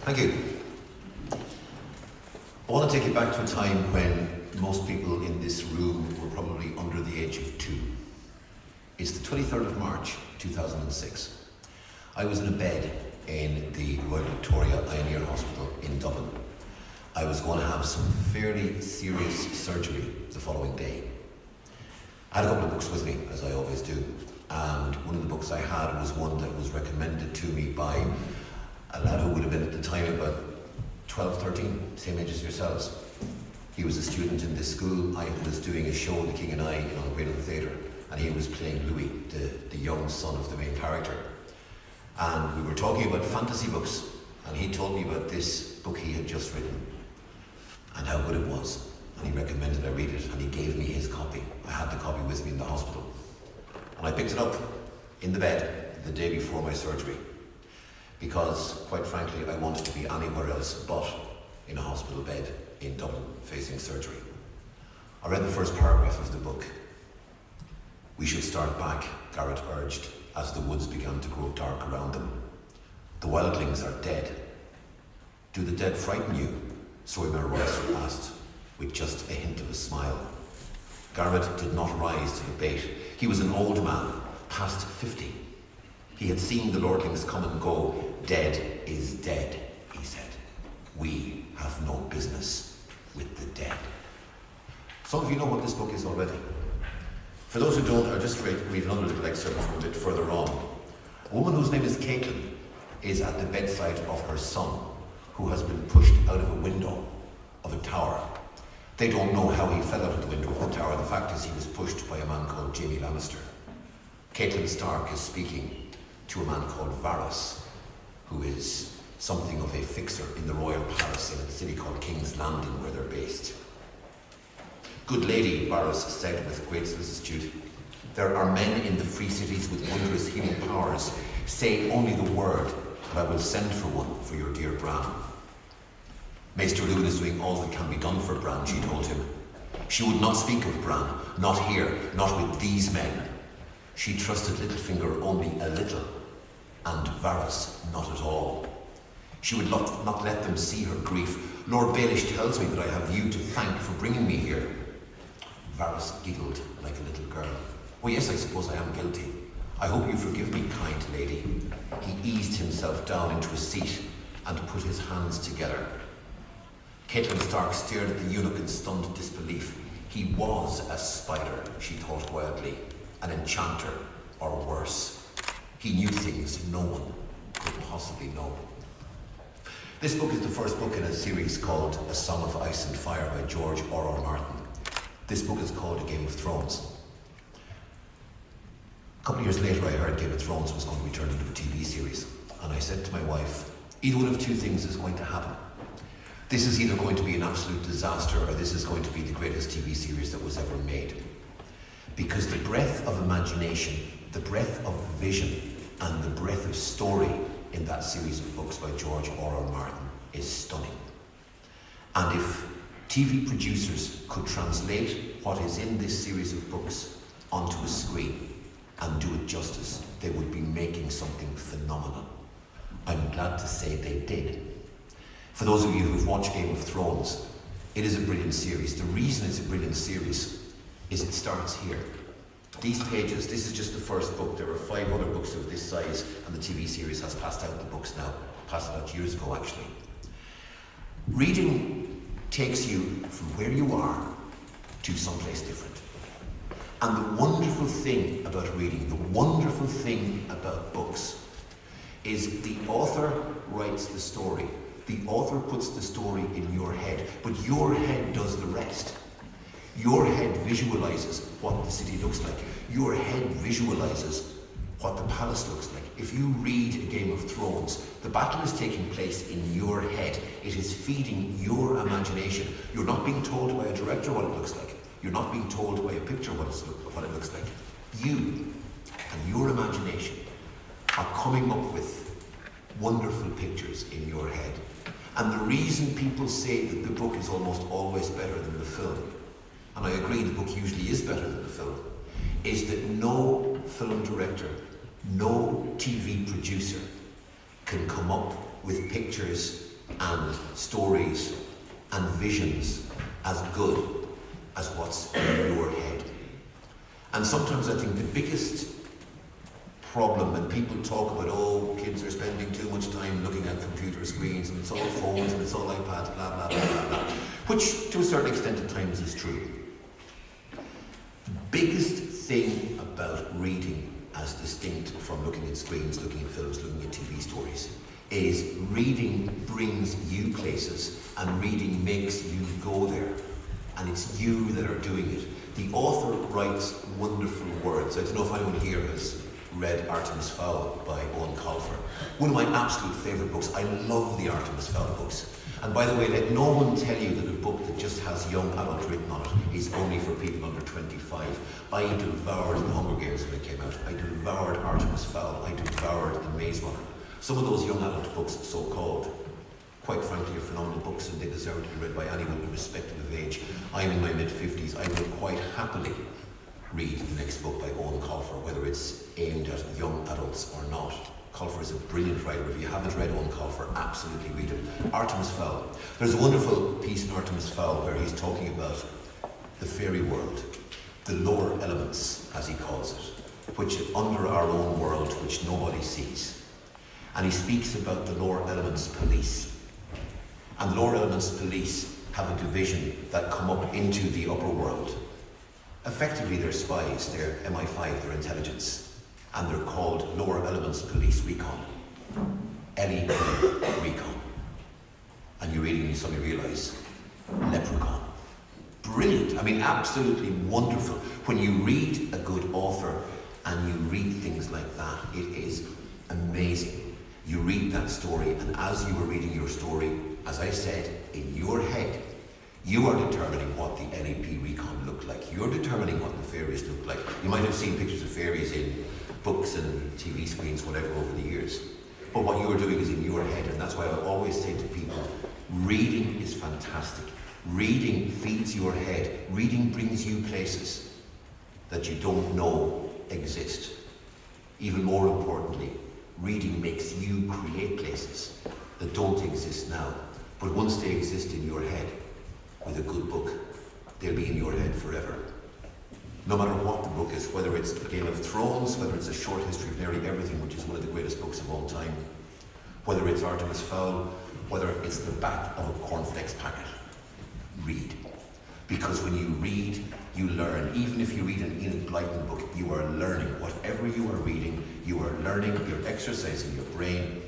Thank you. I want to take you back to a time when most people in this room were probably under the age of 2. It's the 23rd of March 2006. I was in a bed in the Royal Victoria Pioneer Hospital in Dublin. I was going to have some fairly serious surgery the following day. I had a couple of books with me, as I always do, and one of the books I had was one that was recommended to me by a lad who would have been at the time about 12, 13, same age as yourselves. He was a student in this school. I was doing a show, The King and I, in Wellread Theatre, and he was playing Louis, the young son of the main character. And we were talking about fantasy books, and he told me about this book he had just written and how good it was. And he recommended I read it, and he gave me his copy. I had the copy with me in the hospital. And I picked it up in the bed the day before my surgery, because, quite frankly, I wanted to be anywhere else but in a hospital bed in Dublin facing surgery. I read the first paragraph of the book. "We should start back," Garrett urged, as the woods began to grow dark around them. "The wildlings are dead." "Do the dead frighten you?" Sawyer Royce asked, with just a hint of a smile. Garrett did not rise to the bait. He was an old man, past 50. He had seen the lordlings come and go. "Dead is dead," he said. "We have no business with the dead." Some of you know what this book is already. For those who don't, I'll just read another little excerpt from a bit further on. A woman whose name is Caitlin is at the bedside of her son, who has been pushed out of a window of a tower. They don't know how he fell out of the window of the tower. The fact is he was pushed by a man called Jamie Lannister. Caitlin Stark is speaking to a man called Varys, who is something of a fixer in the royal palace in a city called King's Landing, where they're based. "Good lady," Varys said with great solicitude, "there are men in the free cities with wondrous healing powers. Say only the word, and I will send for one for your dear Bran." "Maester Luwin is doing all that can be done for Bran," she told him. She would not speak of Bran, not here, not with these men. She trusted Littlefinger only a little, and Varys not at all. She would not let them see her grief. "Lord Baelish tells me that I have you to thank for bringing me here." Varys giggled like a little girl. "Oh yes, I suppose I am guilty. I hope you forgive me, kind lady." He eased himself down into a seat and put his hands together. Caitlin Stark stared at the eunuch in stunned disbelief. He was a spider, she thought wildly, an enchanter, or worse. He knew things no one could possibly know. This book is the first book in a series called A Song of Ice and Fire by George R.R. Martin. This book is called A Game of Thrones. A couple of years later, I heard Game of Thrones was going to be turned into a TV series, and I said to my wife, either one of two things is going to happen. This is either going to be an absolute disaster, or this is going to be the greatest TV series that was ever made. Because the breadth of imagination, the breadth of vision, and the breadth of story in that series of books by George R.R. Martin is stunning. And if TV producers could translate what is in this series of books onto a screen and do it justice, they would be making something phenomenal. I'm glad to say they did. For those of you who've watched Game of Thrones, it is a brilliant series. The reason it's a brilliant series is it starts here. These pages, this is just the first book. There are 5 other books of this size, and the TV series has passed out the books now. Passed it out years ago, actually. Reading takes you from where you are to someplace different. And the wonderful thing about reading, the wonderful thing about books, is the author writes the story. The author puts the story in your head, but your head does the rest. Your head visualizes what the city looks like. Your head visualizes what the palace looks like. If you read A Game of Thrones, the battle is taking place in your head. It is feeding your imagination. You're not being told by a director what it looks like. You're not being told by a picture what it looks like. You and your imagination are coming up with wonderful pictures in your head. And the reason people say that the book is almost always better than the film, and I agree the book usually is better than the film, is that no film director, no TV producer can come up with pictures and stories and visions as good as what's in your head. And sometimes I think the biggest problem when people talk about, oh, kids are spending too much time looking at computer screens and it's all phones and it's all iPads, blah, blah, blah, blah, blah, which to a certain extent at times is true. The biggest thing about reading, as distinct from looking at screens, looking at films, looking at TV stories, is reading brings you places and reading makes you go there. And it's you that are doing it. The author writes wonderful words. I don't know if anyone here has read Artemis Fowl by Owen Colfer. One of my absolute favourite books. I love the Artemis Fowl books. And by the way, let no one tell you that a book that just has young adult written on it is only for people under 25. I devoured The Hunger Games when it came out. I devoured Artemis Fowl. I devoured The Maze Runner. Some of those young adult books, so-called, quite frankly, are phenomenal books and they deserve to be read by anyone irrespective of age. I'm in my mid-50s. I will quite happily read the next book by Owen Colfer, whether it's aimed at young adults or not. Colfer is a brilliant writer. If you haven't read Owen Colfer, absolutely read him. Artemis Fowl. There's a wonderful piece in Artemis Fowl where he's talking about the fairy world, the lower elements, as he calls it, which under our own world, which nobody sees. And he speaks about the lower elements police. And the lower elements police have a division that come up into the upper world. Effectively, they're spies, they're MI5, they're intelligence. And they're called Lower Elements Police Recon. LEP Recon. And you really suddenly realise, Leprechaun. Brilliant, I mean absolutely wonderful. When you read a good author and you read things like that, it is amazing. You read that story and as you are reading your story, as I said, in your head, you are determining what the LEP Recon looked like. You're determining what the fairies look like. You might have seen pictures of fairies in books and TV screens, whatever, over the years. But what you are doing is in your head, and that's why I always say to people, reading is fantastic. Reading feeds your head. Reading brings you places that you don't know exist. Even more importantly, reading makes you create places that don't exist now. But once they exist in your head, with a good book, they'll be in your head forever. No matter what the book is, whether it's Game of Thrones, whether it's A Short History of Nearly Everything, which is one of the greatest books of all time, whether it's Artemis Fowl, whether it's the back of a cornflakes packet, read. Because when you read, you learn. Even if you read an Enid Blyton book, you are learning. Whatever you are reading, you are learning, you're exercising your brain,